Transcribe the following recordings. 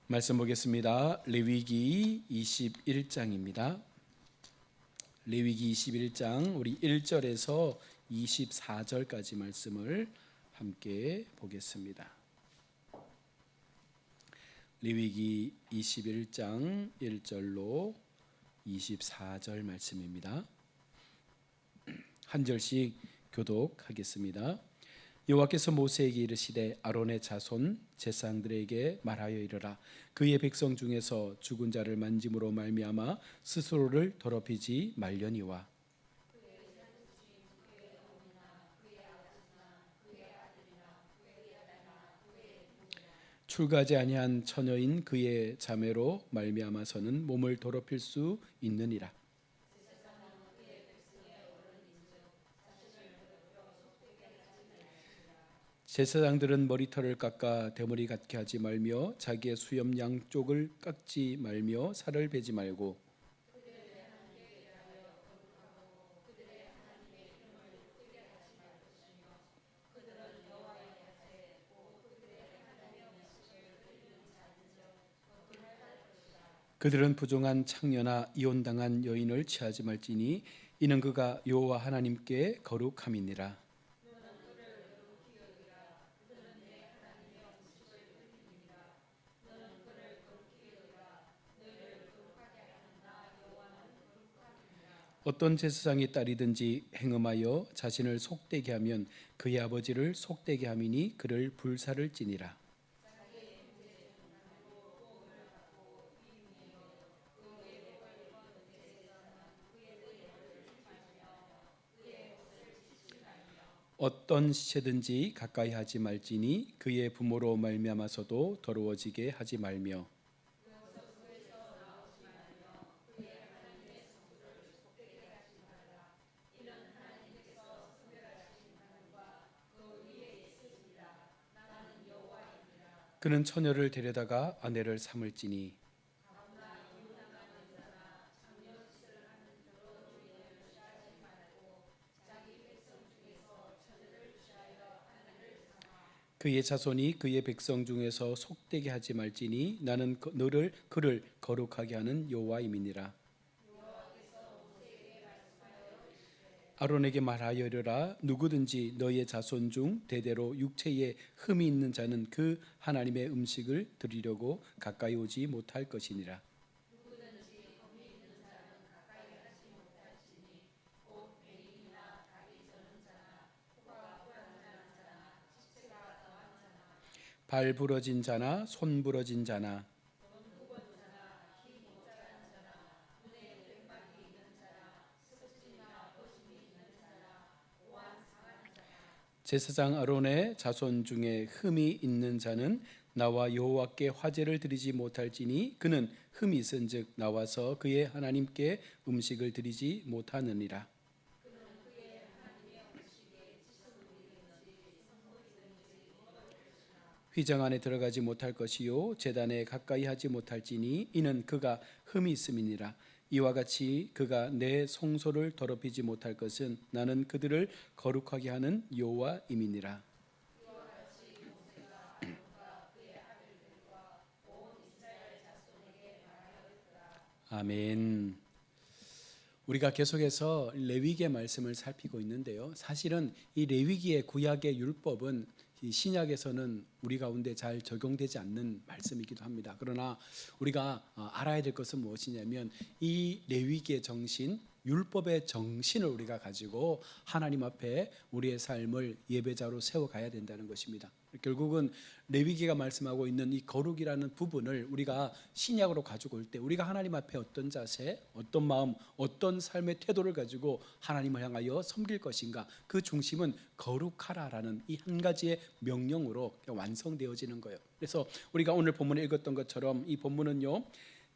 말씀 보겠습니다. 레위기 21장입니다. 레위기 21장 우리 1절에서 24절까지 말씀을 함께 보겠습니다. 레위기 21장 1절로 24절 말씀입니다. 한 절씩 교독하겠습니다. 여호와께서 모세에게 이르시되 아론의 자손 제사장들에게 말하여 이르라. 그의 백성 중에서 죽은 자를 만짐으로 말미암아 스스로를 더럽히지 말려니와 출가하지 아니한 처녀인 그의 자매로 말미암아서는 몸을 더럽힐 수 있느니라. 제사장들은 머리털을 깎아 대머리 같게 하지 말며 자기의 수염 양쪽을 깎지 말며 살을 베지 말고 그들은 부정한 창녀나 이혼당한 여인을 취하지 말지니 이는 그가 여호와 하나님께 거룩함이니라. 어떤 제사장의 딸이든지 행음하여 자신을 속되게 하면 그의 아버지를 속되게 함이니 그를 불살을지니라. 어떤 시체든지 가까이 하지 말지니 그의 부모로 말미암아서도 더러워지게 하지 말며 그는 처녀를 데려다가 아내를 삼을지니 그의 자손이 그의 백성 중에서 속되게 하지 말지니 나는 그를 거룩하게 하는 여호와임이니라. 아론에게 말하여 이르라. 누구든지 너의 자손 중 대대로 육체에 흠이 있는 자는 그 하나님의 음식을 드리려고 가까이 오지 못할 것이니라. 발 부러진 자나 손 부러진 자나 제사장 아론의 자손 중에 흠이 있는 자는 나와 여호와께 화제를 드리지 못할지니 그는 흠이 있은즉 나와서 그의 하나님께 음식을 드리지 못하느니라. 휘장 안에 들어가지 못할 것이요 제단에 가까이 하지 못할지니 이는 그가 흠이 있음이니라. 이와 같이 그가 내 성소를 더럽히지 못할 것은 나는 그들을 거룩하게 하는 여호와임이니라. 아멘. 우리가 계속해서 레위기의 말씀을 살피고 있는데요. 사실은 이 레위기의 구약의 율법은 이 신약에서는 우리 가운데 잘 적용되지 않는 말씀이기도 합니다. 그러나 우리가 알아야 될 것은 무엇이냐면 이 레위기의 정신, 율법의 정신을 우리가 가지고 하나님 앞에 우리의 삶을 예배자로 세워가야 된다는 것입니다. 결국은 레위기가 말씀하고 있는 이 거룩이라는 부분을 우리가 신약으로 가지고 올 때 우리가 하나님 앞에 어떤 자세, 어떤 마음, 어떤 삶의 태도를 가지고 하나님을 향하여 섬길 것인가, 그 중심은 거룩하라라는 이 한 가지의 명령으로 완성되어지는 거예요. 그래서 우리가 오늘 본문에 읽었던 것처럼 이 본문은요,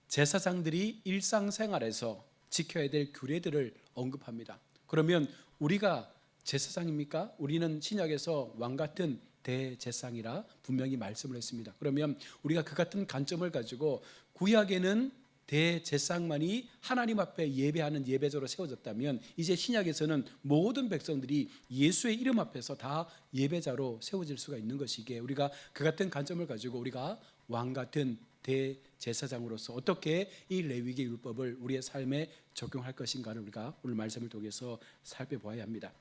제사장들이 일상생활에서 지켜야 될 규례들을 언급합니다. 그러면 우리가 제사장입니까? 우리는 신약에서 왕 같은 대제사장이라 분명히 말씀을 했습니다. 그러면 우리가 그 같은 관점을 가지고 구약에는 대제사장만이 하나님 앞에 예배하는 예배자로 세워졌다면 이제 신약에서는 모든 백성들이 예수의 이름 앞에서 다 예배자로 세워질 수가 있는 것이기에 우리가 그 같은 관점을 가지고 우리가 왕 같은 대제사장으로서 어떻게 이 레위기 율법을 우리의 삶에 적용할 것인가를 우리가 오늘 말씀을 통해서 살펴보아야 합니다.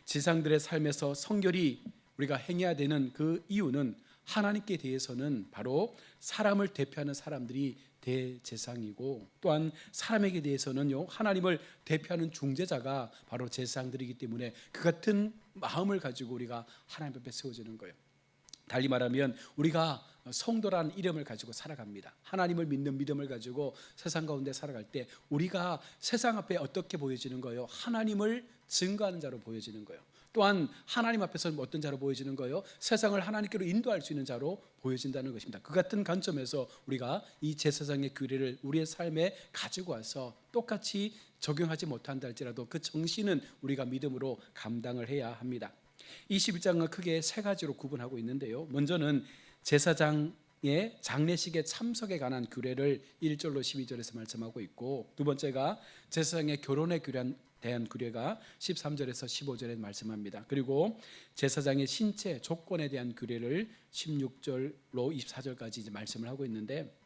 지상들의 삶에서 성결이 우리가 행해야 되는 그 이유는 하나님께 대해서는 바로 사람을 대표하는 사람들이 대제사장이고 또한 사람에게 대해서는요 하나님을 대표하는 중재자가 바로 제사장들이기 때문에 그 같은 마음을 가지고 우리가 하나님 앞에 세워지는 거예요. 달리 말하면 우리가 성도라는 이름을 가지고 살아갑니다. 하나님을 믿는 믿음을 가지고 세상 가운데 살아갈 때 우리가 세상 앞에 어떻게 보여지는 거예요? 하나님을 증거하는 자로 보여지는 거예요. 또한 하나님 앞에서 어떤 자로 보여지는 거예요? 세상을 하나님께로 인도할 수 있는 자로 보여진다는 것입니다. 그 같은 관점에서 우리가 이 제사장의 규례를 우리의 삶에 가지고 와서 똑같이 적용하지 못한다 할지라도 그 정신은 우리가 믿음으로 감당을 해야 합니다. 21장은 크게 세 가지로 구분하고 있는데요. 먼저는 제사장의 장례식의 참석에 관한 규례를 1절로 12절에서 말씀하고 있고, 두 번째가 제사장의 결혼의 규례에 대한 규례가 13절에서 15절에 말씀합니다. 그리고 제사장의 신체 조건에 대한 규례를 16절로 24절까지 이제 말씀을 하고 있는데,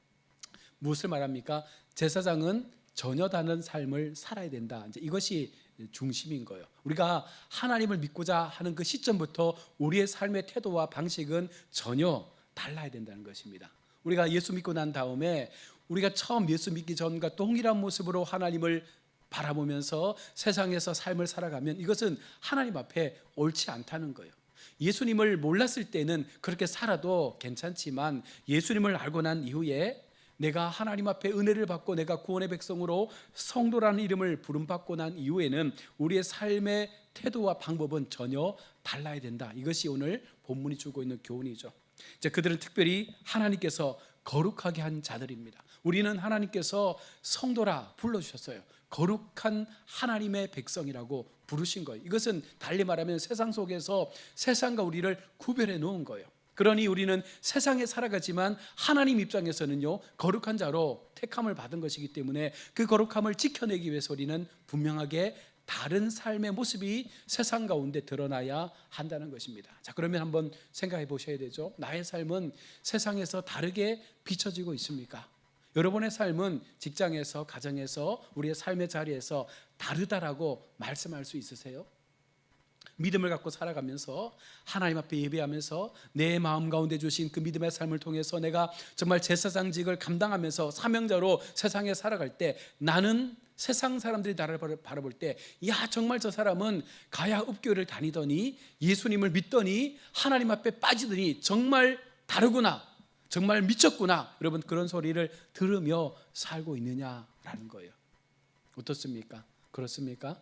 무엇을 말합니까? 제사장은 전혀 다른 삶을 살아야 된다. 이제 이것이 중심인 거예요. 우리가 하나님을 믿고자 하는 그 시점부터 우리의 삶의 태도와 방식은 전혀 달라야 된다는 것입니다. 우리가 예수 믿고 난 다음에 우리가 처음 예수 믿기 전과 동일한 모습으로 하나님을 바라보면서 세상에서 삶을 살아가면 이것은 하나님 앞에 옳지 않다는 거예요. 예수님을 몰랐을 때는 그렇게 살아도 괜찮지만 예수님을 알고 난 이후에 내가 하나님 앞에 은혜를 받고 내가 구원의 백성으로 성도라는 이름을 부름받고 난 이후에는 우리의 삶의 태도와 방법은 전혀 달라야 된다. 이것이 오늘 본문이 주고 있는 교훈이죠. 이제 그들은 특별히 하나님께서 거룩하게 한 자들입니다. 우리는 하나님께서 성도라 불러주셨어요. 거룩한 하나님의 백성이라고 부르신 거예요. 이것은 달리 말하면 세상 속에서 세상과 우리를 구별해 놓은 거예요. 그러니 우리는 세상에 살아가지만 하나님 입장에서는요 거룩한 자로 택함을 받은 것이기 때문에 그 거룩함을 지켜내기 위해서 우리는 분명하게 다른 삶의 모습이 세상 가운데 드러나야 한다는 것입니다. 자, 그러면 한번 생각해 보셔야 되죠. 나의 삶은 세상에서 다르게 비춰지고 있습니까? 여러분의 삶은 직장에서, 가정에서, 우리의 삶의 자리에서 다르다라고 말씀할 수 있으세요? 믿음을 갖고 살아가면서 하나님 앞에 예배하면서 내 마음 가운데 주신 그 믿음의 삶을 통해서 내가 정말 제사장직을 감당하면서 사명자로 세상에 살아갈 때 나는 세상 사람들이 나를 바라볼 때 야 정말 저 사람은 가야 읍교회를 다니더니 예수님을 믿더니 하나님 앞에 빠지더니 정말 다르구나, 정말 미쳤구나, 여러분 그런 소리를 들으며 살고 있느냐라는 거예요. 어떻습니까? 그렇습니까?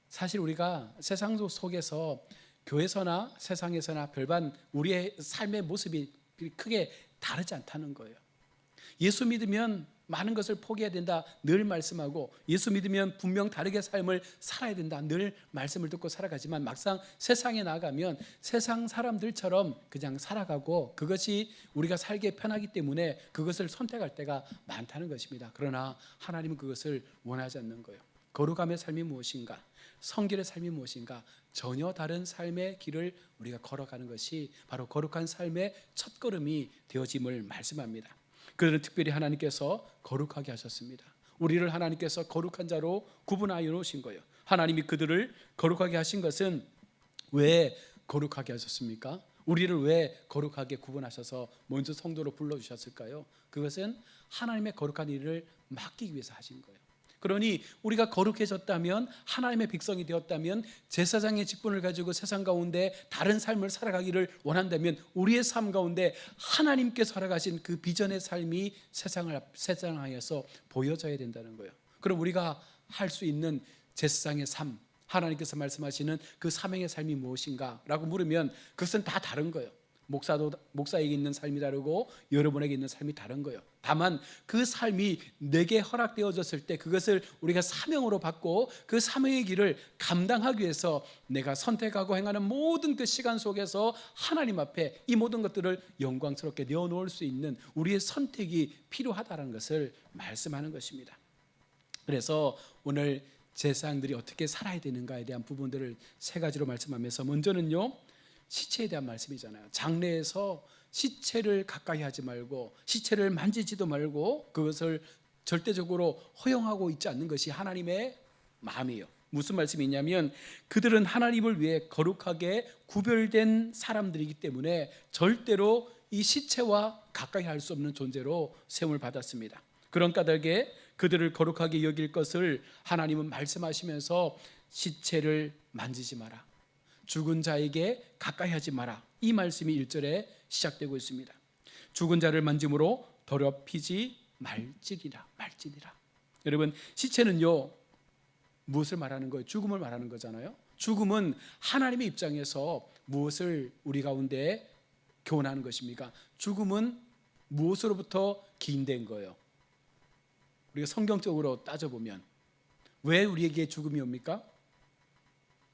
사실 우리가 세상 속에서 교회에서나 세상에서나 별반 우리의 삶의 모습이 크게 다르지 않다는 거예요. 예수 믿으면 많은 것을 포기해야 된다 늘 말씀하고, 예수 믿으면 분명 다르게 삶을 살아야 된다 늘 말씀을 듣고 살아가지만 막상 세상에 나가면 세상 사람들처럼 그냥 살아가고 그것이 우리가 살기에 편하기 때문에 그것을 선택할 때가 많다는 것입니다. 그러나 하나님은 그것을 원하지 않는 거예요. 거룩함의 삶이 무엇인가, 성결의 삶이 무엇인가, 전혀 다른 삶의 길을 우리가 걸어가는 것이 바로 거룩한 삶의 첫걸음이 되어짐을 말씀합니다. 그들은 특별히 하나님께서 거룩하게 하셨습니다. 우리를 하나님께서 거룩한 자로 구분하여 놓으신 거예요. 하나님이 그들을 거룩하게 하신 것은 왜 거룩하게 하셨습니까? 우리를 왜 거룩하게 구분하셔서 먼저 성도로 불러주셨을까요? 그것은 하나님의 거룩한 일을 맡기기 위해서 하신 거예요. 그러니 우리가 거룩해졌다면, 하나님의 백성이 되었다면, 제사장의 직분을 가지고 세상 가운데 다른 삶을 살아가기를 원한다면 우리의 삶 가운데 하나님께서 살아가신 그 비전의 삶이 세상하여서 보여져야 된다는 거예요. 그럼 우리가 할 수 있는 제사장의 삶, 하나님께서 말씀하시는 그 사명의 삶이 무엇인가 라고 물으면 그것은 다 다른 거예요. 목사에게 있는 삶이 다르고 여러분에게 있는 삶이 다른 거예요. 다만 그 삶이 내게 허락되어졌을 때 그것을 우리가 사명으로 받고 그 사명의 길을 감당하기 위해서 내가 선택하고 행하는 모든 그 시간 속에서 하나님 앞에 이 모든 것들을 영광스럽게 내어놓을 수 있는 우리의 선택이 필요하다는 것을 말씀하는 것입니다. 그래서 오늘 제사장들이 어떻게 살아야 되는가에 대한 부분들을 세 가지로 말씀하면서, 먼저는요, 시체에 대한 말씀이잖아요. 장례에서 시체를 가까이 하지 말고 시체를 만지지도 말고 그것을 절대적으로 허용하고 있지 않는 것이 하나님의 마음이에요. 무슨 말씀이냐면 그들은 하나님을 위해 거룩하게 구별된 사람들이기 때문에 절대로 이 시체와 가까이 할 수 없는 존재로 세움을 받았습니다. 그런 까닭에 그들을 거룩하게 여길 것을 하나님은 말씀하시면서 시체를 만지지 마라, 죽은 자에게 가까이 하지 마라, 이 말씀이 1절에 시작되고 있습니다. 죽은 자를 만짐으로 더럽히지 말지니라. 여러분, 시체는요 무엇을 말하는 거예요? 죽음을 말하는 거잖아요. 죽음은 하나님의 입장에서 무엇을 우리 가운데 교훈하는 것입니까? 죽음은 무엇으로부터 기인된 거예요? 우리가 성경적으로 따져보면 왜 우리에게 죽음이 옵니까?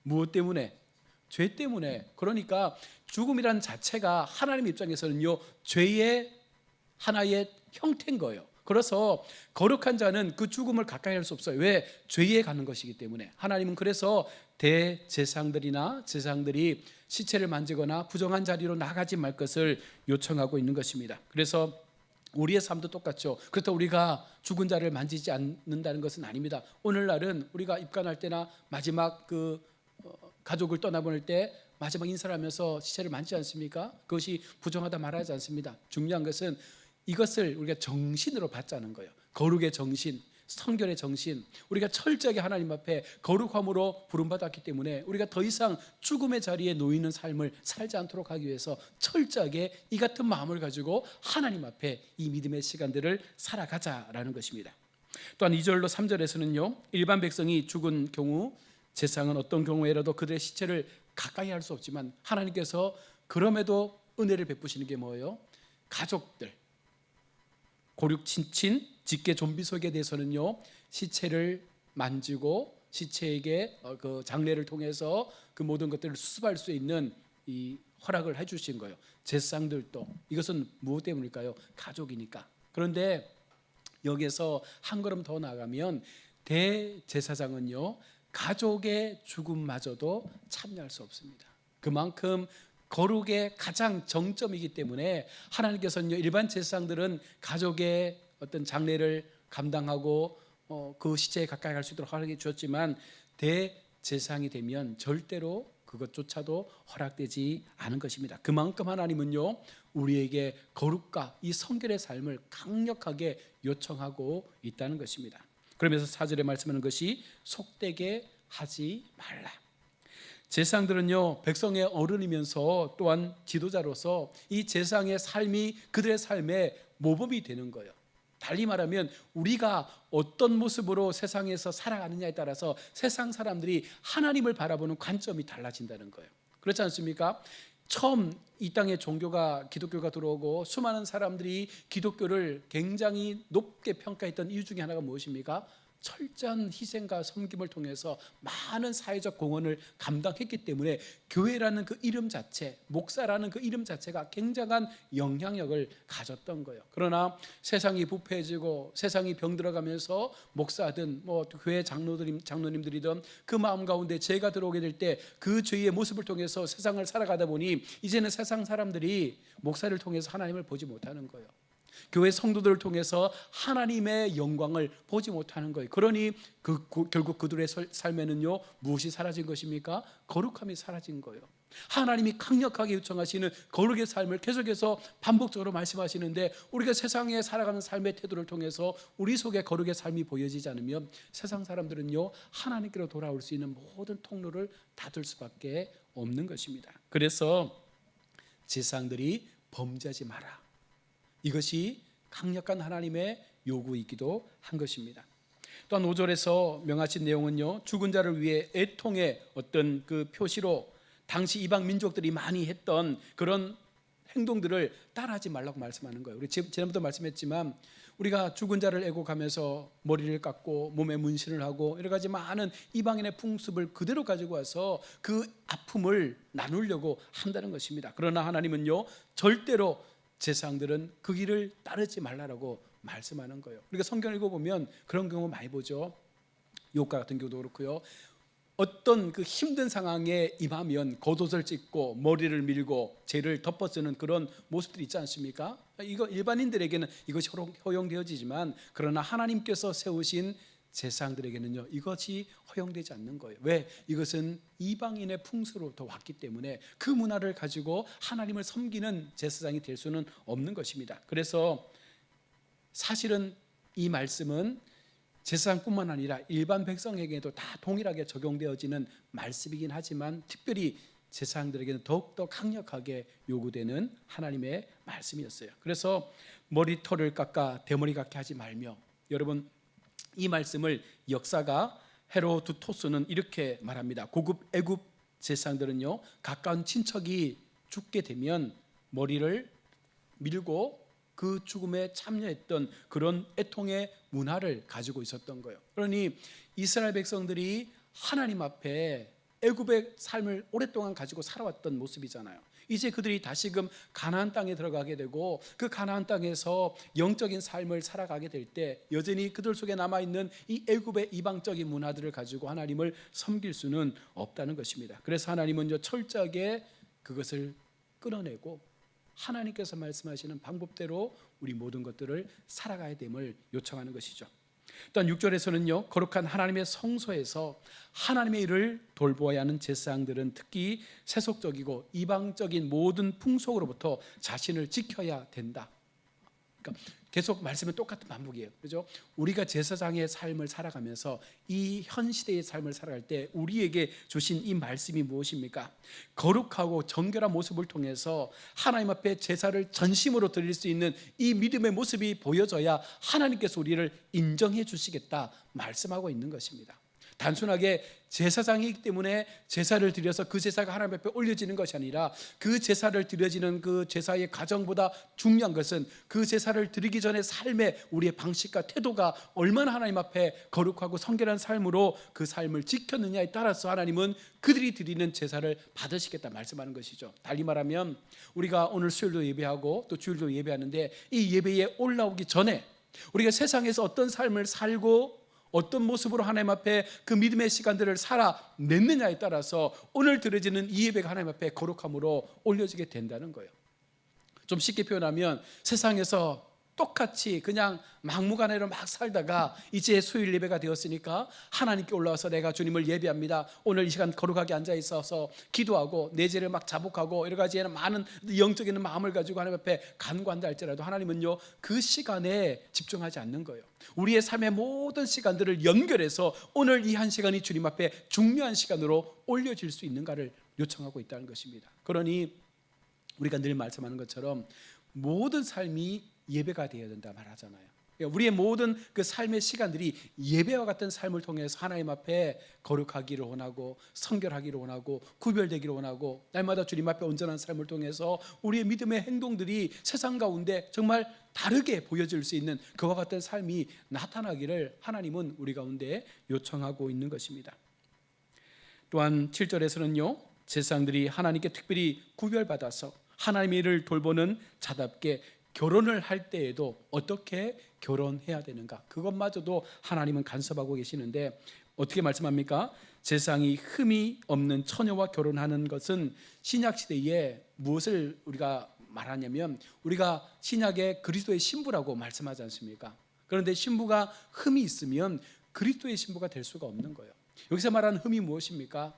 무엇 때문에? 죄 때문에. 그러니까 죽음이란 자체가 하나님 입장에서는요 죄의 하나의 형태인 거예요. 그래서 거룩한 자는 그 죽음을 가까이 할 수 없어요. 왜? 죄에 가는 것이기 때문에. 하나님은 그래서 대제사장들이나 제사장들이 시체를 만지거나 부정한 자리로 나가지 말 것을 요청하고 있는 것입니다. 그래서 우리의 삶도 똑같죠. 그렇다고 우리가 죽은 자를 만지지 않는다는 것은 아닙니다. 오늘날은 우리가 입관할 때나 마지막 가족을 떠나보낼 때 마지막 인사를 하면서 시체를 만지지 않습니까? 그것이 부정하다 말하지 않습니다. 중요한 것은 이것을 우리가 정신으로 받자는 거예요. 거룩의 정신, 성결의 정신, 우리가 철저하게 하나님 앞에 거룩함으로 부름받았기 때문에 우리가 더 이상 죽음의 자리에 놓이는 삶을 살지 않도록 하기 위해서 철저하게 이 같은 마음을 가지고 하나님 앞에 이 믿음의 시간들을 살아가자라는 것입니다. 또한 2절로 3절에서는요 일반 백성이 죽은 경우 제사장은 어떤 경우에라도 그들의 시체를 가까이 할 수 없지만 하나님께서 그럼에도 은혜를 베푸시는 게 뭐예요? 가족들, 고륙 친친, 직계 좀비 속에 대해서는요 시체를 만지고 시체에게 그 장례를 통해서 그 모든 것들을 수습할 수 있는 이 허락을 해주신 거예요. 제사장들도 이것은 무엇 때문일까요? 가족이니까. 그런데 여기에서 한 걸음 더 나아가면 대제사장은요 가족의 죽음마저도 참여할 수 없습니다. 그만큼 거룩의 가장 정점이기 때문에 하나님께서는요 일반 제사장들은 가족의 어떤 장례를 감당하고 그 시체에 가까이 갈 수 있도록 허락해 주셨지만 대제사장이 되면 절대로 그것조차도 허락되지 않은 것입니다. 그만큼 하나님은요 우리에게 거룩과 이 성결의 삶을 강력하게 요청하고 있다는 것입니다. 그러면서 4절에 말씀하는 것이 속되게 하지 말라. 제사장들은요 백성의 어른이면서 또한 지도자로서 이 제사장의 삶이 그들의 삶의 모범이 되는 거예요. 달리 말하면 우리가 어떤 모습으로 세상에서 살아가느냐에 따라서 세상 사람들이 하나님을 바라보는 관점이 달라진다는 거예요. 그렇지 않습니까? 처음 이 땅에 기독교가 들어오고 수많은 사람들이 기독교를 굉장히 높게 평가했던 이유 중에 하나가 무엇입니까? 철저한 희생과 섬김을 통해서 많은 사회적 공헌을 감당했기 때문에 교회라는 그 이름 자체, 목사라는 그 이름 자체가 굉장한 영향력을 가졌던 거예요. 그러나 세상이 부패해지고 세상이 병들어가면서 목사든 교회 장로님들이든 그 마음 가운데 죄가 들어오게 될 때 그 죄의 모습을 통해서 세상을 살아가다 보니 이제는 세상 사람들이 목사를 통해서 하나님을 보지 못하는 거예요. 교회 성도들을 통해서 하나님의 영광을 보지 못하는 거예요. 그러니 결국 그들의 삶에는요 무엇이 사라진 것입니까? 거룩함이 사라진 거예요. 하나님이 강력하게 요청하시는 거룩의 삶을 계속해서 반복적으로 말씀하시는데 우리가 세상에 살아가는 삶의 태도를 통해서 우리 속에 거룩의 삶이 보여지지 않으면 세상 사람들은요 하나님께로 돌아올 수 있는 모든 통로를 닫을 수밖에 없는 것입니다. 그래서 제사장들이 범죄하지 마라, 이것이 강력한 하나님의 요구이기도 한 것입니다. 또한 5절에서 명하신 내용은요 죽은 자를 위해 애통의 어떤 그 표시로 당시 이방 민족들이 많이 했던 그런 행동들을 따라하지 말라고 말씀하는 거예요. 우리 지난번도 말씀했지만 우리가 죽은 자를 애고가면서 머리를 깎고 몸에 문신을 하고 여러 가지 많은 이방인의 풍습을 그대로 가지고 와서 그 아픔을 나누려고 한다는 것입니다. 그러나 하나님은요, 절대로 제사장들은 그 길을 따르지 말라라고 말씀하는 거예요. 우리가 성경을 읽어보면 그런 경우 많이 보죠. 욥과 같은 경우도 그렇고요. 어떤 그 힘든 상황에 임하면 겉옷을 찢고 머리를 밀고 죄를 덮어쓰는 그런 모습들이 있지 않습니까? 이거 일반인들에게는 이것이 허용되어지지만 그러나 하나님께서 세우신 제사장들에게는요, 이것이 허용되지 않는 거예요. 왜? 이것은 이방인의 풍수로부터 왔기 때문에 그 문화를 가지고 하나님을 섬기는 제사장이 될 수는 없는 것입니다. 그래서 사실은 이 말씀은 제사장뿐만 아니라 일반 백성에게도 다 동일하게 적용되어지는 말씀이긴 하지만 특별히 제사장들에게는 더욱더 강력하게 요구되는 하나님의 말씀이었어요. 그래서 머리털을 깎아 대머리 같게 하지 말며, 여러분 이 말씀을 역사가 헤로도토스는 이렇게 말합니다. 고급 애굽 제사장들은요, 가까운 친척이 죽게 되면 머리를 밀고 그 죽음에 참여했던 그런 애통의 문화를 가지고 있었던 거예요. 그러니 이스라엘 백성들이 하나님 앞에 애굽의 삶을 오랫동안 가지고 살아왔던 모습이잖아요. 이제 그들이 다시금 가나안 땅에 들어가게 되고 그 가나안 땅에서 영적인 삶을 살아가게 될 때 여전히 그들 속에 남아있는 이 애굽의 이방적인 문화들을 가지고 하나님을 섬길 수는 없다는 것입니다. 그래서 하나님은 철저하게 그것을 끊어내고 하나님께서 말씀하시는 방법대로 우리 모든 것들을 살아가야 됨을 요청하는 것이죠. 또한 6절에서는요, 거룩한 하나님의 성소에서 하나님의 일을 돌보아야 하는 제사장들은 특히 세속적이고 이방적인 모든 풍속으로부터 자신을 지켜야 된다. 그러니까 계속 말씀은 똑같은 반복이에요. 그렇죠? 우리가 제사장의 삶을 살아가면서 이 현 시대의 삶을 살아갈 때 우리에게 주신 이 말씀이 무엇입니까? 거룩하고 정결한 모습을 통해서 하나님 앞에 제사를 전심으로 드릴 수 있는 이 믿음의 모습이 보여져야 하나님께서 우리를 인정해 주시겠다 말씀하고 있는 것입니다. 단순하게 제사장이기 때문에 제사를 드려서 그 제사가 하나님 앞에 올려지는 것이 아니라 그 제사를 드려지는 그 제사의 과정보다 중요한 것은 그 제사를 드리기 전에 삶의 우리의 방식과 태도가 얼마나 하나님 앞에 거룩하고 성결한 삶으로 그 삶을 지켰느냐에 따라서 하나님은 그들이 드리는 제사를 받으시겠다 말씀하는 것이죠. 달리 말하면 우리가 오늘 수요일도 예배하고 또 주일도 예배하는데 이 예배에 올라오기 전에 우리가 세상에서 어떤 삶을 살고 어떤 모습으로 하나님 앞에 그 믿음의 시간들을 살아냈느냐에 따라서 오늘 드려지는 이 예배가 하나님 앞에 거룩함으로 올려지게 된다는 거예요. 좀 쉽게 표현하면 세상에서 똑같이 그냥 막무가내로 막 살다가 이제 수요일 예배가 되었으니까 하나님께 올라와서 내가 주님을 예배합니다, 오늘 이 시간 거룩하게 앉아 있어서 기도하고 내 죄를 막 자복하고 여러 가지 많은 영적인 마음을 가지고 하나님 앞에 간구한다 할지라도 하나님은요, 그 시간에 집중하지 않는 거예요. 우리의 삶의 모든 시간들을 연결해서 오늘 이 한 시간이 주님 앞에 중요한 시간으로 올려질 수 있는가를 요청하고 있다는 것입니다. 그러니 우리가 늘 말씀하는 것처럼 모든 삶이 예배가 되어야 된다 말하잖아요. 우리의 모든 그 삶의 시간들이 예배와 같은 삶을 통해서 하나님 앞에 거룩하기를 원하고 성결하기를 원하고 구별되기를 원하고 날마다 주님 앞에 온전한 삶을 통해서 우리의 믿음의 행동들이 세상 가운데 정말 다르게 보여질 수 있는 그와 같은 삶이 나타나기를 하나님은 우리 가운데 요청하고 있는 것입니다. 또한 7절에서는요, 제사장들이 하나님께 특별히 구별받아서 하나님의 일을 돌보는 자답게 결혼을 할 때에도 어떻게 결혼해야 되는가, 그것마저도 하나님은 간섭하고 계시는데 어떻게 말씀합니까? 제사장이 흠이 없는 처녀와 결혼하는 것은 신약시대에 무엇을 우리가 말하냐면 우리가 신약에 그리스도의 신부라고 말씀하지 않습니까? 그런데 신부가 흠이 있으면 그리스도의 신부가 될 수가 없는 거예요. 여기서 말하는 흠이 무엇입니까?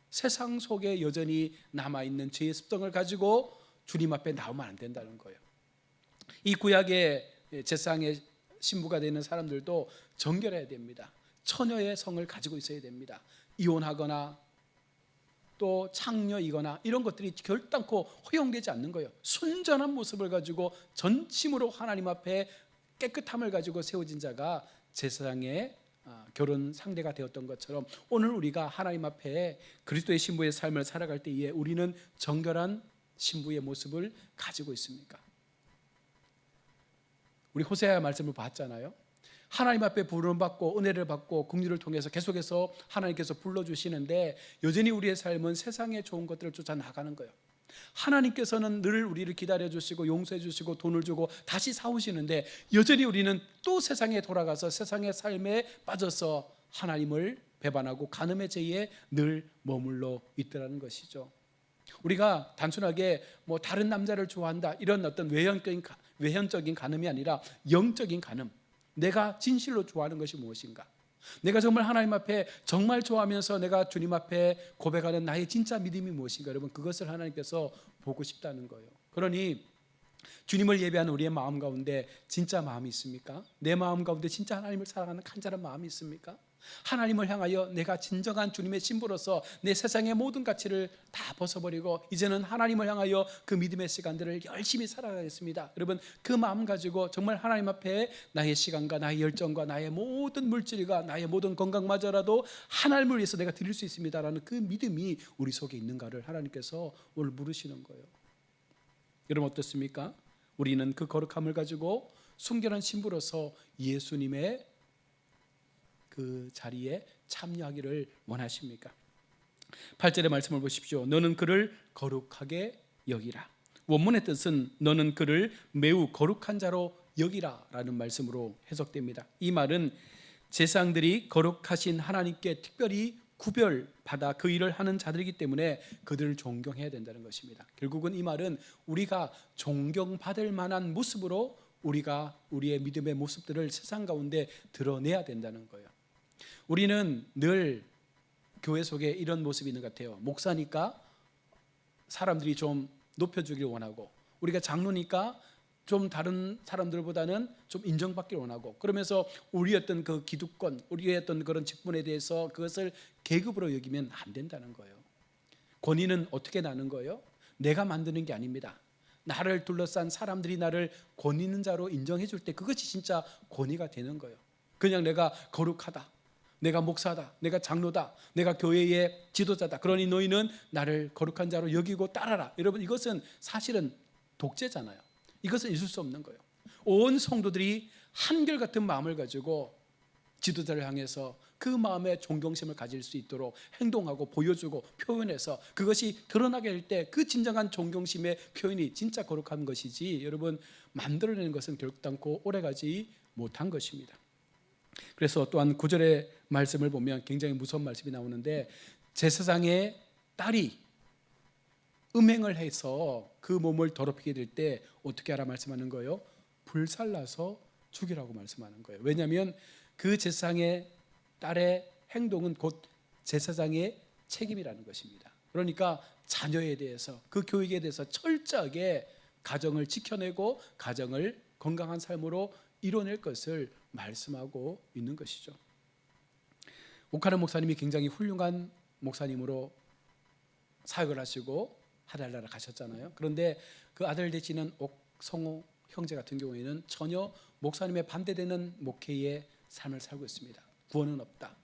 세상 속에 여전히 남아있는 죄의 습성을 가지고 주님 앞에 나오면 안 된다는 거예요. 이 구약의 제사장의 신부가 되는 사람들도 정결해야 됩니다. 처녀의 성을 가지고 있어야 됩니다. 이혼하거나 또 창녀이거나 이런 것들이 결단코 허용되지 않는 거예요. 순전한 모습을 가지고 전심으로 하나님 앞에 깨끗함을 가지고 세워진 자가 제사장의 결혼 상대가 되었던 것처럼 오늘 우리가 하나님 앞에 그리스도의 신부의 삶을 살아갈 때에 우리는 정결한 신부의 모습을 가지고 있습니까? 우리 호세아 말씀을 봤잖아요. 하나님 앞에 부름받고 은혜를 받고 긍휼을 통해서 계속해서 하나님께서 불러주시는데 여전히 우리의 삶은 세상의 좋은 것들을 쫓아 나가는 거예요. 하나님께서는 늘 우리를 기다려주시고 용서해주시고 돈을 주고 다시 사오시는데 여전히 우리는 또 세상에 돌아가서 세상의 삶에 빠져서 하나님을 배반하고 간음의 죄에 늘 머물러 있더라는 것이죠. 우리가 단순하게 뭐 다른 남자를 좋아한다 이런 어떤 외형적인 간음이 아니라 영적인 간음, 내가 진실로 좋아하는 것이 무엇인가, 내가 정말 하나님 앞에 정말 좋아하면서 내가 주님 앞에 고백하는 나의 진짜 믿음이 무엇인가, 여러분 그것을 하나님께서 보고 싶다는 거예요. 그러니 주님을 예배하는 우리의 마음 가운데 진짜 마음이 있습니까? 내 마음 가운데 진짜 하나님을 사랑하는 간절한 마음이 있습니까? 하나님을 향하여 내가 진정한 주님의 신부로서 내 세상의 모든 가치를 다 벗어버리고 이제는 하나님을 향하여 그 믿음의 시간들을 열심히 살아가겠습니다. 여러분 그 마음 가지고 정말 하나님 앞에 나의 시간과 나의 열정과 나의 모든 물질과 나의 모든 건강마저라도 하나님을 위해서 내가 드릴 수 있습니다라는 그 믿음이 우리 속에 있는가를 하나님께서 오늘 물으시는 거예요. 여러분 어떻습니까? 우리는 그 거룩함을 가지고 순결한 신부로서 예수님의 그 자리에 참여하기를 원하십니까? 8절의 말씀을 보십시오. 너는 그를 거룩하게 여기라. 원문의 뜻은 너는 그를 매우 거룩한 자로 여기라 라는 말씀으로 해석됩니다. 이 말은 제사장들이 거룩하신 하나님께 특별히 구별받아 그 일을 하는 자들이기 때문에 그들을 존경해야 된다는 것입니다. 결국은 이 말은 우리가 존경받을 만한 모습으로 우리가 우리의 믿음의 모습들을 세상 가운데 드러내야 된다는 거예요. 우리는 늘 교회 속에 이런 모습이 있는 것 같아요. 목사니까 사람들이 좀 높여주길 원하고, 우리가 장로니까 좀 다른 사람들보다는 좀 인정받기를 원하고, 그러면서 우리의 어떤 그 기득권, 우리의 어떤 그런 직분에 대해서 그것을 계급으로 여기면 안 된다는 거예요. 권위는 어떻게 나는 거예요? 내가 만드는 게 아닙니다. 나를 둘러싼 사람들이 나를 권위 있는 자로 인정해 줄 때 그것이 진짜 권위가 되는 거예요. 그냥 내가 거룩하다, 내가 목사다, 내가 장로다, 내가 교회의 지도자다, 그러니 너희는 나를 거룩한 자로 여기고 따라라. 여러분 이것은 사실은 독재잖아요. 이것은 있을 수 없는 거예요. 온 성도들이 한결같은 마음을 가지고 지도자를 향해서 그 마음의 존경심을 가질 수 있도록 행동하고 보여주고 표현해서 그것이 드러나게 될 때 그 진정한 존경심의 표현이 진짜 거룩한 것이지, 여러분 만들어내는 것은 결단코 오래가지 못한 것입니다. 그래서 또한 9절의 말씀을 보면 굉장히 무서운 말씀이 나오는데, 제사장의 딸이 음행을 해서 그 몸을 더럽히게 될 때 어떻게 하라 말씀하는 거예요? 불살라서 죽이라고 말씀하는 거예요. 왜냐하면 그 제사장의 딸의 행동은 곧 제사장의 책임이라는 것입니다. 그러니까 자녀에 대해서, 그 교육에 대해서 철저하게 가정을 지켜내고 가정을 건강한 삶으로 이뤄낼 것을 말씀하고 있는 것이죠. 오카는 목사님이 굉장히 훌륭한 목사님으로 사역을 하시고 하달나라 가셨잖아요. 그런데 그 아들 되시는 옥성호 형제 같은 경우에는 전혀 목사님의 반대되는 목회의 삶을 살고 있습니다. 구원은 없다,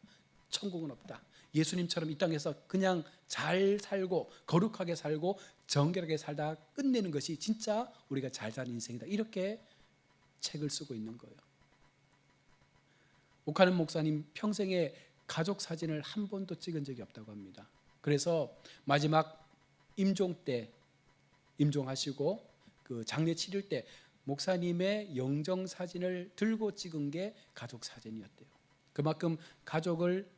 천국은 없다, 예수님처럼 이 땅에서 그냥 잘 살고 거룩하게 살고 정결하게 살다 끝내는 것이 진짜 우리가 잘 사는 인생이다, 이렇게 책을 쓰고 있는 거예요. 오카는 목사님 평생에 가족 사진을 한 번도 찍은 적이 없다고 합니다. 그래서 마지막 임종 때, 임종하시고 그 장례 치를 때 목사님의 영정 사진을 들고 찍은 게 가족 사진이었대요. 그만큼 가족을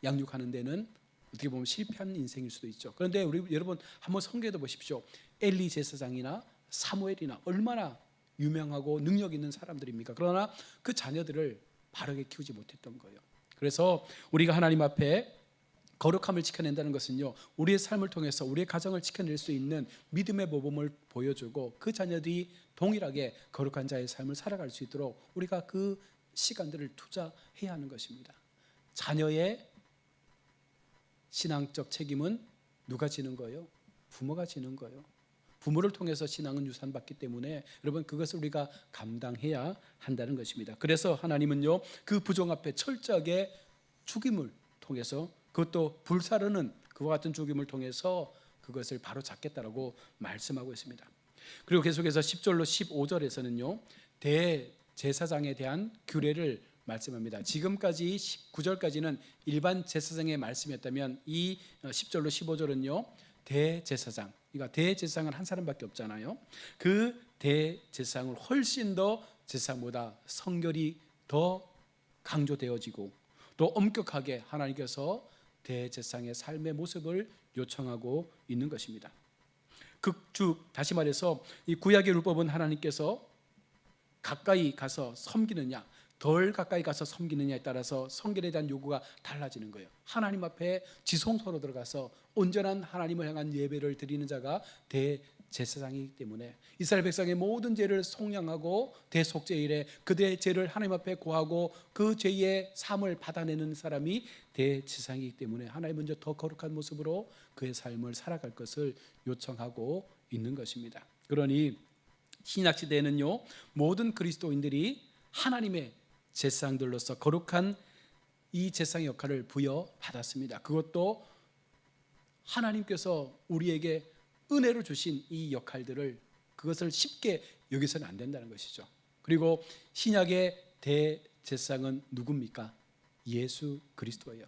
양육하는 데는 어떻게 보면 실패한 인생일 수도 있죠. 그런데 우리 여러분 한번 성경에도 보십시오. 엘리 제사장이나 사무엘이나 얼마나 유명하고 능력 있는 사람들입니까? 그러나 그 자녀들을 바르게 키우지 못했던 거예요. 그래서 우리가 하나님 앞에 거룩함을 지켜낸다는 것은요, 우리의 삶을 통해서 우리의 가정을 지켜낼 수 있는 믿음의 모범을 보여주고 그 자녀들이 동일하게 거룩한 자의 삶을 살아갈 수 있도록 우리가 그 시간들을 투자해야 하는 것입니다. 자녀의 신앙적 책임은 누가 지는 거예요? 부모가 지는 거예요. 부모를 통해서 신앙은 유산받기 때문에 여러분 그것을 우리가 감당해야 한다는 것입니다. 그래서 하나님은요, 그 부정 앞에 철저하게 죽임을 통해서, 그것도 불사르는 그와 같은 죽임을 통해서 그것을 바로 잡겠다라고 말씀하고 있습니다. 그리고 계속해서 10절로 15절에서는요 대제사장에 대한 규례를 말씀합니다. 지금까지 19절까지는 일반 제사장의 말씀이었다면 이 10절로 15절은요 대제사장, 그러니까 대제사장은 한 사람밖에 없잖아요. 그 대제사장을 훨씬 더 제사장보다 성결이 더 강조되어지고 또 엄격하게 하나님께서 대제사장의 삶의 모습을 요청하고 있는 것입니다. 극즉 다시 말해서 이 구약의 율법은 하나님께서 가까이 가서 섬기느냐 덜 가까이 가서 섬기느냐에 따라서 성결에 대한 요구가 달라지는 거예요. 하나님 앞에 지성소로 들어가서 온전한 하나님을 향한 예배를 드리는 자가 대제사장이기 때문에 이스라엘 백성의 모든 죄를 속량하고 대속죄일에 그들의 죄를 하나님 앞에 고하고 그 죄의 삶을 받아내는 사람이 대제사장이기 때문에 하나님 먼저 더 거룩한 모습으로 그의 삶을 살아갈 것을 요청하고 있는 것입니다. 그러니 신약시대에는요 모든 그리스도인들이 하나님의 제사장들로서 거룩한 이 제사장 역할을 부여받았습니다. 그것도 하나님께서 우리에게 은혜로 주신 이 역할들을 그것을 쉽게 여기서는 안 된다는 것이죠. 그리고 신약의 대제사장은 누굽니까? 예수 그리스도예요.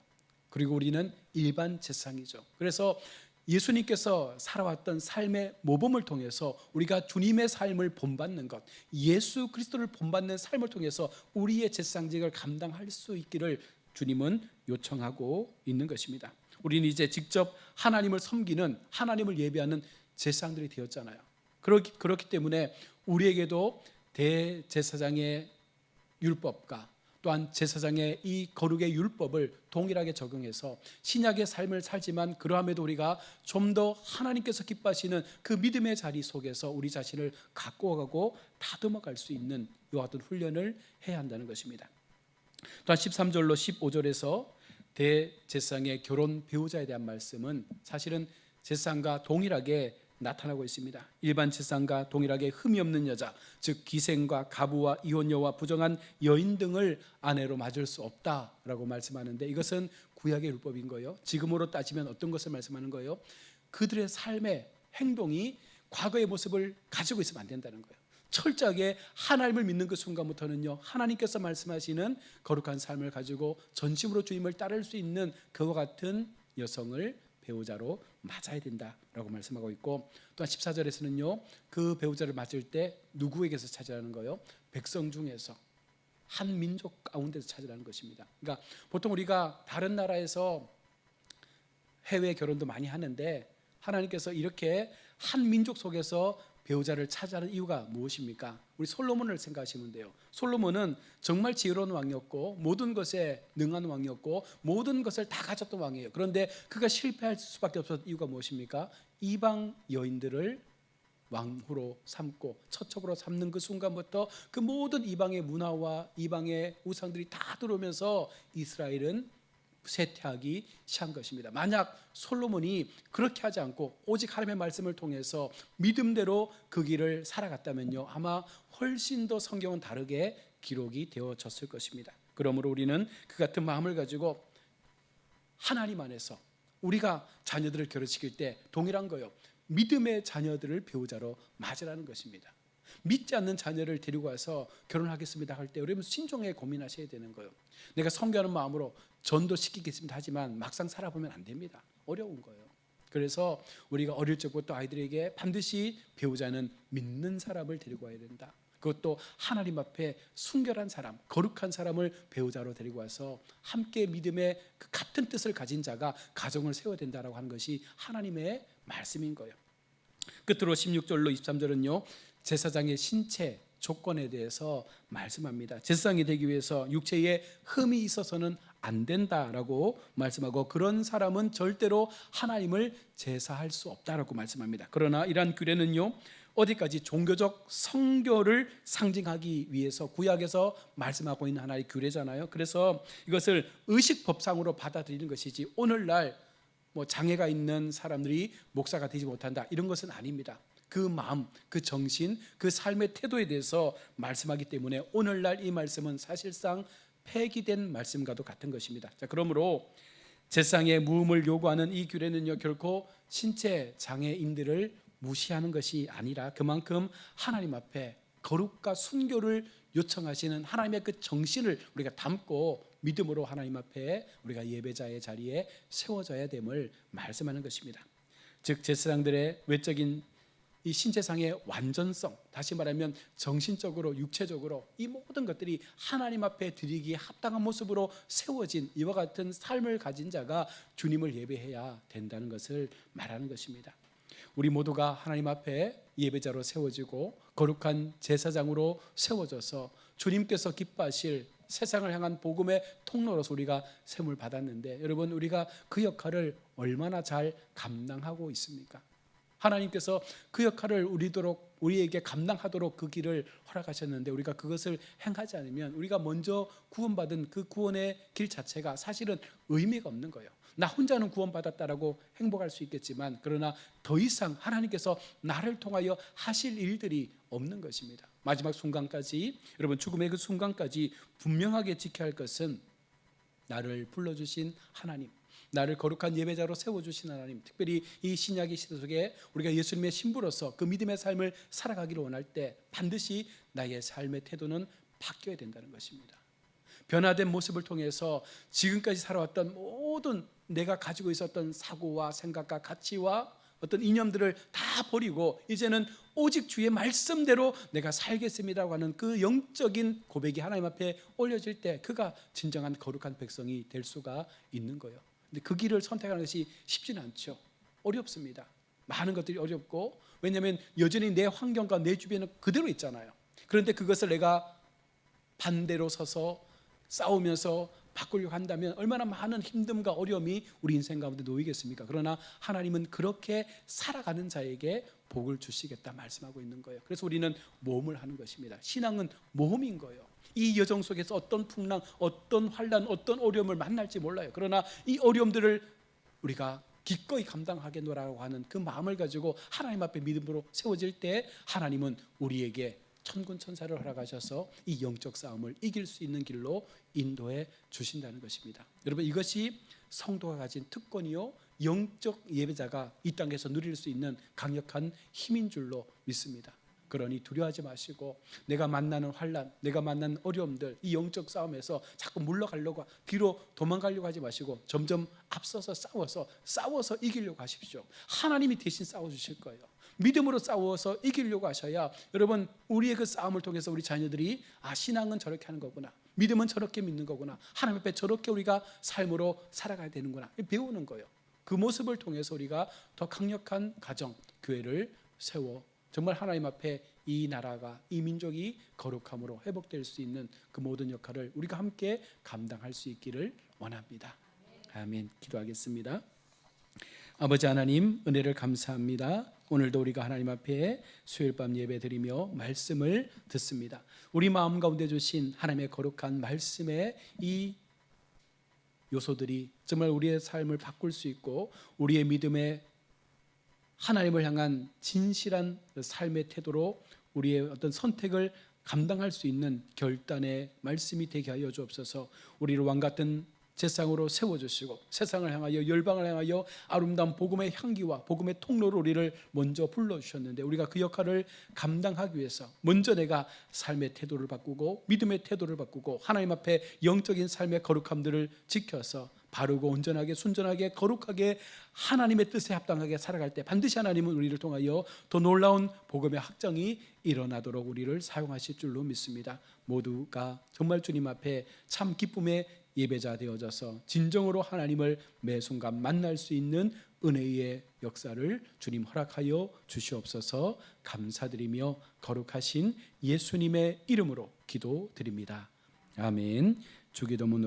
그리고 우리는 일반 제사장이죠. 그래서 예수님께서 살아왔던 삶의 모범을 통해서 우리가 주님의 삶을 본받는 것, 예수 그리스도를 본받는 삶을 통해서 우리의 제사장직을 감당할 수 있기를 주님은 요청하고 있는 것입니다. 우리는 이제 직접 하나님을 섬기는, 하나님을 예배하는 제사장들이 되었잖아요. 그렇기 때문에 우리에게도 대제사장의 율법과 또한 제사장의 이 거룩의 율법을 동일하게 적용해서 신약의 삶을 살지만 그러함에도 우리가 좀 더 하나님께서 기뻐하시는 그 믿음의 자리 속에서 우리 자신을 갖고 가고 다듬어갈 수 있는 이와 같은 훈련을 해야 한다는 것입니다. 또한 13절로 15절에서 대제사장의 결혼 배우자에 대한 말씀은 사실은 제사장과 동일하게 나타나고 있습니다. 일반 제사장과 동일하게 흠이 없는 여자, 즉 기생과 가부와 이혼녀와 부정한 여인 등을 아내로 맞을 수 없다라고 말씀하는데 이것은 구약의 율법인 거예요. 지금으로 따지면 어떤 것을 말씀하는 거예요? 그들의 삶의 행동이 과거의 모습을 가지고 있으면 안 된다는 거예요. 철저하게 하나님을 믿는 그 순간부터는요 하나님께서 말씀하시는 거룩한 삶을 가지고 전심으로 주님을 따를 수 있는 그와 같은 여성을 배우자로 맞아야 된다라고 말씀하고 있고 또한 14절에서는요 그 배우자를 맞을 때 누구에게서 찾으라는 거예요? 백성 중에서 한 민족 가운데서 찾으라는 것입니다. 그러니까 보통 우리가 다른 나라에서 해외 결혼도 많이 하는데 하나님께서 이렇게 한 민족 속에서 배우자를 찾아는 이유가 무엇입니까? 우리 솔로몬을 생각하시면 돼요. 솔로몬은 정말 지혜로운 왕이었고 모든 것에 능한 왕이었고 모든 것을 다 가졌던 왕이에요. 그런데 그가 실패할 수밖에 없었던 이유가 무엇입니까? 이방 여인들을 왕후로 삼고 처첩으로 삼는 그 순간부터 그 모든 이방의 문화와 이방의 우상들이 다 들어오면서 이스라엘은 쇠퇴하기 시작한 것입니다. 만약 솔로몬이 그렇게 하지 않고 오직 하나님의 말씀을 통해서 믿음대로 그 길을 살아갔다면요 아마 훨씬 더 성경은 다르게 기록이 되어졌을 것입니다. 그러므로 우리는 그 같은 마음을 가지고 하나님 안에서 우리가 자녀들을 결혼시킬 때 동일한 거예요. 믿음의 자녀들을 배우자로 맞으라는 것입니다. 믿지 않는 자녀를 데리고 와서 결혼하겠습니다 할 때 여러분 신중하게 고민하셔야 되는 거예요. 내가 성교하는 마음으로 전도시키겠습니다 하지만 막상 살아보면 안 됩니다. 어려운 거예요. 그래서 우리가 어릴 적부터 아이들에게 반드시 배우자는 믿는 사람을 데리고 와야 된다. 그것도 하나님 앞에 순결한 사람, 거룩한 사람을 배우자로 데리고 와서 함께 믿음의 그 같은 뜻을 가진 자가 가정을 세워야 된다라고 하는 것이 하나님의 말씀인 거예요. 끝으로 16절로 23절은요 제사장의 신체 조건에 대해서 말씀합니다. 제사장이 되기 위해서 육체에 흠이 있어서는 안 된다라고 말씀하고 그런 사람은 절대로 하나님을 제사할 수 없다라고 말씀합니다. 그러나 이러한 규례는요 어디까지 종교적 성결을 상징하기 위해서 구약에서 말씀하고 있는 하나의 규례잖아요. 그래서 이것을 의식법상으로 받아들이는 것이지 오늘날 장애가 있는 사람들이 목사가 되지 못한다 이런 것은 아닙니다. 그 마음, 그 정신, 그 삶의 태도에 대해서 말씀하기 때문에 오늘날 이 말씀은 사실상 폐기된 말씀과도 같은 것입니다. 자, 그러므로 제사장의 무음을 요구하는 이 규례는요 결코 신체 장애인들을 무시하는 것이 아니라 그만큼 하나님 앞에 거룩과 순교를 요청하시는 하나님의 그 정신을 우리가 담고 믿음으로 하나님 앞에 우리가 예배자의 자리에 세워져야 됨을 말씀하는 것입니다. 즉 제사장들의 외적인 이 신체상의 완전성, 다시 말하면 정신적으로 육체적으로 이 모든 것들이 하나님 앞에 드리기에 합당한 모습으로 세워진 이와 같은 삶을 가진 자가 주님을 예배해야 된다는 것을 말하는 것입니다. 우리 모두가 하나님 앞에 예배자로 세워지고 거룩한 제사장으로 세워져서 주님께서 기뻐하실 세상을 향한 복음의 통로로서 우리가 셈을 받았는데, 여러분 우리가 그 역할을 얼마나 잘 감당하고 있습니까? 하나님께서 그 역할을 우리에게 감당하도록 그 길을 허락하셨는데 우리가 그것을 행하지 않으면 우리가 먼저 구원받은 그 구원의 길 자체가 사실은 의미가 없는 거예요. 나 혼자는 구원받았다라고 행복할 수 있겠지만 그러나 더 이상 하나님께서 나를 통하여 하실 일들이 없는 것입니다. 마지막 순간까지, 여러분 죽음의 그 순간까지 분명하게 지켜야 할 것은 나를 불러주신 하나님, 나를 거룩한 예배자로 세워주신 하나님, 특별히 이 신약의 시대 속에 우리가 예수님의 신부로서 그 믿음의 삶을 살아가기를 원할 때 반드시 나의 삶의 태도는 바뀌어야 된다는 것입니다. 변화된 모습을 통해서 지금까지 살아왔던 모든 내가 가지고 있었던 사고와 생각과 가치와 어떤 이념들을 다 버리고 이제는 오직 주의 말씀대로 내가 살겠습니다라고 하는 그 영적인 고백이 하나님 앞에 올려질 때 그가 진정한 거룩한 백성이 될 수가 있는 거예요. 근데 그 길을 선택하는 것이 쉽지는 않죠. 어렵습니다. 많은 것들이 어렵고, 왜냐하면 여전히 내 환경과 내 주변은 그대로 있잖아요. 그런데 그것을 내가 반대로 서서 싸우면서 바꾸려고 한다면 얼마나 많은 힘듦과 어려움이 우리 인생 가운데 놓이겠습니까? 그러나 하나님은 그렇게 살아가는 자에게 복을 주시겠다 말씀하고 있는 거예요. 그래서 우리는 모험을 하는 것입니다. 신앙은 모험인 거예요. 이 여정 속에서 어떤 풍랑, 어떤 환난, 어떤 어려움을 만날지 몰라요. 그러나 이 어려움들을 우리가 기꺼이 감당하겠노라고 하는 그 마음을 가지고 하나님 앞에 믿음으로 세워질 때 하나님은 우리에게 천군 천사를 허락하셔서 이 영적 싸움을 이길 수 있는 길로 인도해 주신다는 것입니다. 여러분 이것이 성도가 가진 특권이요 영적 예배자가 이 땅에서 누릴 수 있는 강력한 힘인 줄로 믿습니다. 그러니 두려워하지 마시고 내가 만나는 환난, 내가 만나는 어려움들, 이 영적 싸움에서 자꾸 물러가려고 뒤로 도망가려고 하지 마시고 점점 앞서서 싸워서 이기려고 하십시오. 하나님이 대신 싸워주실 거예요. 믿음으로 싸워서 이기려고 하셔야 여러분 우리의 그 싸움을 통해서 우리 자녀들이 신앙은 저렇게 하는 거구나, 믿음은 저렇게 믿는 거구나, 하나님 앞에 저렇게 우리가 삶으로 살아가야 되는구나 배우는 거예요. 그 모습을 통해서 우리가 더 강력한 가정, 교회를 세워 정말 하나님 앞에 이 나라가, 이 민족이 거룩함으로 회복될 수 있는 그 모든 역할을 우리가 함께 감당할 수 있기를 원합니다. 아멘. 기도하겠습니다. 아버지 하나님, 은혜를 감사합니다. 오늘도 우리가 하나님 앞에 수요일 밤 예배 드리며 말씀을 듣습니다. 우리 마음 가운데 주신 하나님의 거룩한 말씀의 이 요소들이 정말 우리의 삶을 바꿀 수 있고 우리의 믿음의 하나님을 향한 진실한 삶의 태도로 우리의 어떤 선택을 감당할 수 있는 결단의 말씀이 되게 하여 주옵소서. 우리를 왕 같은 제상으로 세워주시고 세상을 향하여 열방을 향하여 아름다운 복음의 향기와 복음의 통로로 우리를 먼저 불러주셨는데 우리가 그 역할을 감당하기 위해서 먼저 내가 삶의 태도를 바꾸고 믿음의 태도를 바꾸고 하나님 앞에 영적인 삶의 거룩함들을 지켜서 바르고 온전하게 순전하게 거룩하게 하나님의 뜻에 합당하게 살아갈 때 반드시 하나님은 우리를 통하여 더 놀라운 복음의 확정이 일어나도록 우리를 사용하실 줄로 믿습니다. 모두가 정말 주님 앞에 참 기쁨의 예배자 되어져서 진정으로 하나님을 매 순간 만날 수 있는 은혜의 역사를 주님 허락하여 주시옵소서. 감사드리며 거룩하신 예수님의 이름으로 기도드립니다. 아멘. 주기도문으로